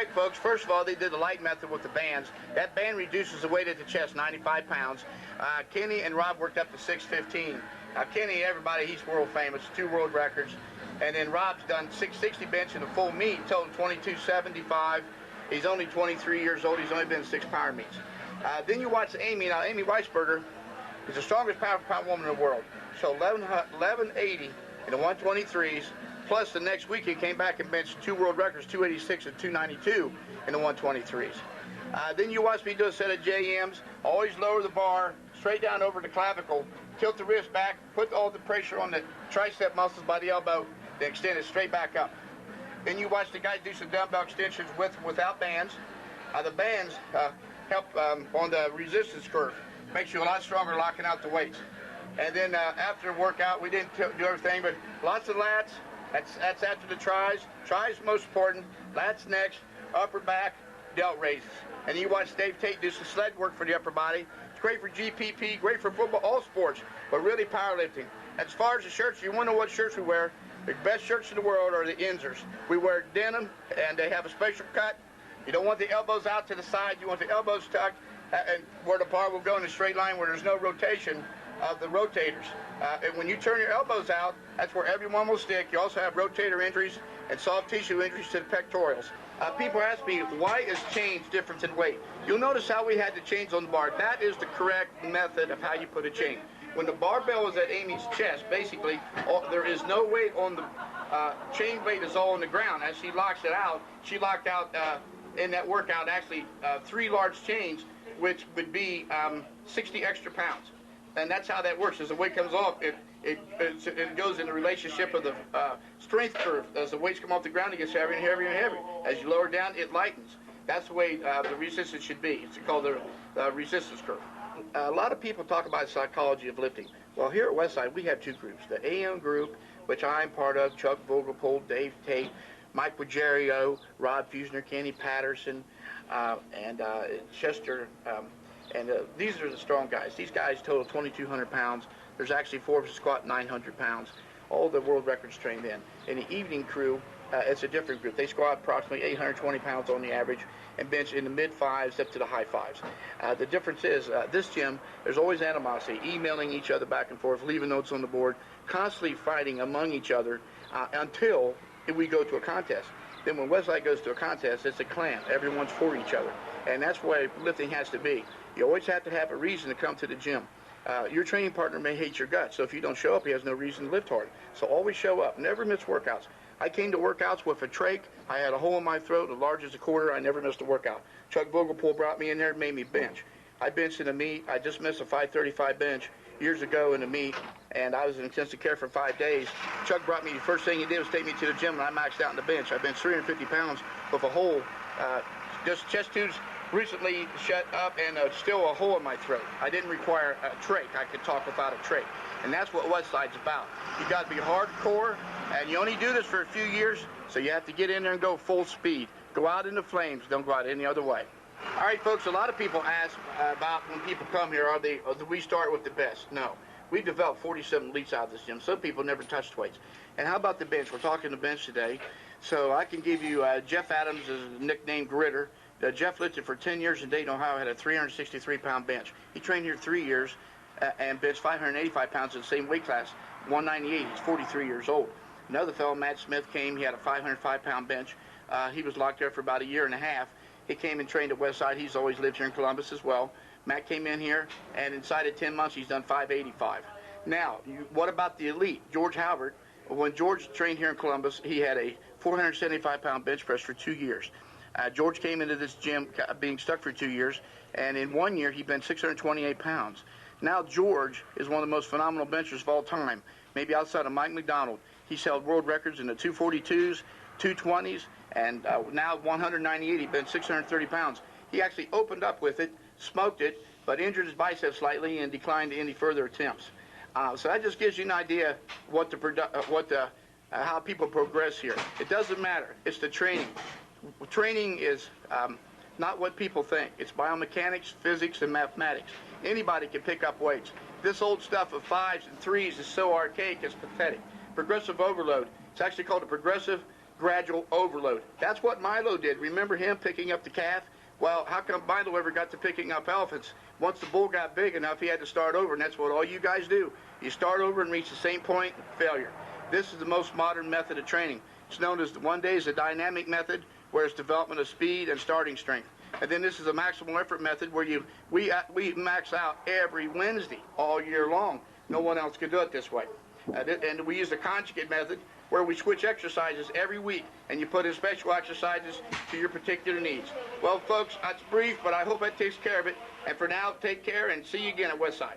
right, folks. First of all, they did the light method with the bands. That band reduces the weight at the chest, 95 pounds. Kenny and Rob worked up to 615. Kenny, everybody, he's world famous, 2 world records. And then Rob's done 660 bench in a full meet, total 2275. He's only 23 years old. He's only been in 6 power meets. Then you watch Amy. Now, Amy Weisberger is the strongest pound woman in the world. So 1180 in the 123s. Plus, the next week he came back and benched 2 world records, 286 and 292 in the 123s. Then you watch me do a set of JMs. Always lower the bar, straight down over the clavicle, tilt the wrist back, put all the pressure on the tricep muscles by the elbow, then extend it straight back up. Then you watch the guy do some dumbbell extensions without bands. The bands help on the resistance curve. Makes you a lot stronger locking out the weights. And then after workout, we didn't do everything, but lots of lats. That's after the tries. Tries most important. Lats next. Upper back, delt raises. And you watch Dave Tate do some sled work for the upper body. It's great for GPP, great for football, all sports, but really powerlifting. As far as the shirts, you want to know what shirts we wear. The best shirts in the world are the Inzers. We wear denim, and they have a special cut. You don't want the elbows out to the side. You want the elbows tucked, and where the bar will go in a straight line where there's no rotation of the rotators. And when you turn your elbows out, that's where everyone will stick. You also have rotator injuries and soft tissue injuries to the pectorals. People ask me, why is change different in weight? You'll notice how we had the chains on the bar. That is the correct method of how you put a chain. When the barbell is at Amy's chest, basically, there is no weight on the chain weight is all on the ground. As she locks it out, she locked out in that workout actually 3 large chains, which would be 60 extra pounds. And that's how that works. As the weight comes off, it goes in the relationship of the strength curve. As the weights come off the ground, it gets heavier and heavier and heavier. As you lower down, it lightens. That's the way the resistance should be. It's called the resistance curve. A lot of people talk about psychology of lifting. Well, here at Westside, we have 2 groups. The AM group, which I'm part of, Chuck Vogelpohl, Dave Tate, Mike Ruggiero, Rod Fusner, Kenny Patterson, and Chester. These are the strong guys. These guys total 2,200 pounds. There's actually 4 squat 900 pounds. All the world records trained in. In the evening crew, it's a different group. They squat approximately 820 pounds on the average and bench in the mid-5s up to the high 5s. The difference is, this gym, there's always animosity, emailing each other back and forth, leaving notes on the board, constantly fighting among each other until we go to a contest. Then when Westside goes to a contest, it's a clan. Everyone's for each other. And that's the way lifting has to be. You always have to have a reason to come to the gym. Your training partner may hate your guts, so if you don't show up, he has no reason to lift hard. So always show up. Never miss workouts. I came to workouts with a trach. I had a hole in my throat, as large as a quarter. I never missed a workout. Chuck Vogelpohl brought me in there and made me bench. I benched in a meet. I just missed a 535 bench years ago in a meet, and I was in intensive care for 5 days. Chuck brought me, the first thing he did was take me to the gym, and I maxed out in the bench. I benched 350 pounds with a hole, just chest tubes recently shut up and still a hole in my throat. I didn't require a trach. I could talk without a trach. And that's what Westside's about. You got to be hardcore, and you only do this for a few years, so you have to get in there and go full speed. Go out in the flames. Don't go out any other way. All right, folks, a lot of people ask about when people come here, do we start with the best? No. We've developed 47 elites out of this gym. Some people never touched weights. And how about the bench? We're talking the bench today. So I can give you Jeff Adams is nicknamed Gritter. Jeff lifted for 10 years in Dayton, Ohio, had a 363-pound bench. He trained here 3 years and benched 585 pounds in the same weight class, 198. He's 43 years old. Another fellow, Matt Smith, came. He had a 505-pound bench. He was locked there for about a year and a half. He came and trained at Westside. He's always lived here in Columbus as well. Matt came in here, and inside of 10 months, he's done 585. Now, what about the elite? George Halbert, when George trained here in Columbus, he had a 475-pound bench press for 2 years. George came into this gym being stuck for 2 years, and in 1 year, he benched 628 pounds. Now, George is one of the most phenomenal benchers of all time, maybe outside of Mike McDonald. He's held world records in the 242s, 220s, and now 198. He benched 630 pounds. He actually opened up with it, smoked it, but injured his biceps slightly and declined any further attempts. So that just gives you an idea how people progress here. It doesn't matter. It's the training. Training is not what people think. It's biomechanics, physics, and mathematics. Anybody can pick up weights. This old stuff of 5s and 3s is so archaic, it's pathetic. Progressive overload. It's actually called a progressive gradual overload. That's what Milo did. Remember him picking up the calf? Well, how come Milo ever got to picking up elephants? Once the bull got big enough, he had to start over, and that's what all you guys do. You start over and reach the same point, failure. This is the most modern method of training. It's known as one day is a dynamic method, where it's development of speed and starting strength. And then this is a maximal effort method where we max out every Wednesday all year long. No one else can do it this way. And we use the conjugate method where we switch exercises every week, and you put in special exercises to your particular needs. Well, folks, that's brief, but I hope that takes care of it. And for now, take care and see you again at Westside.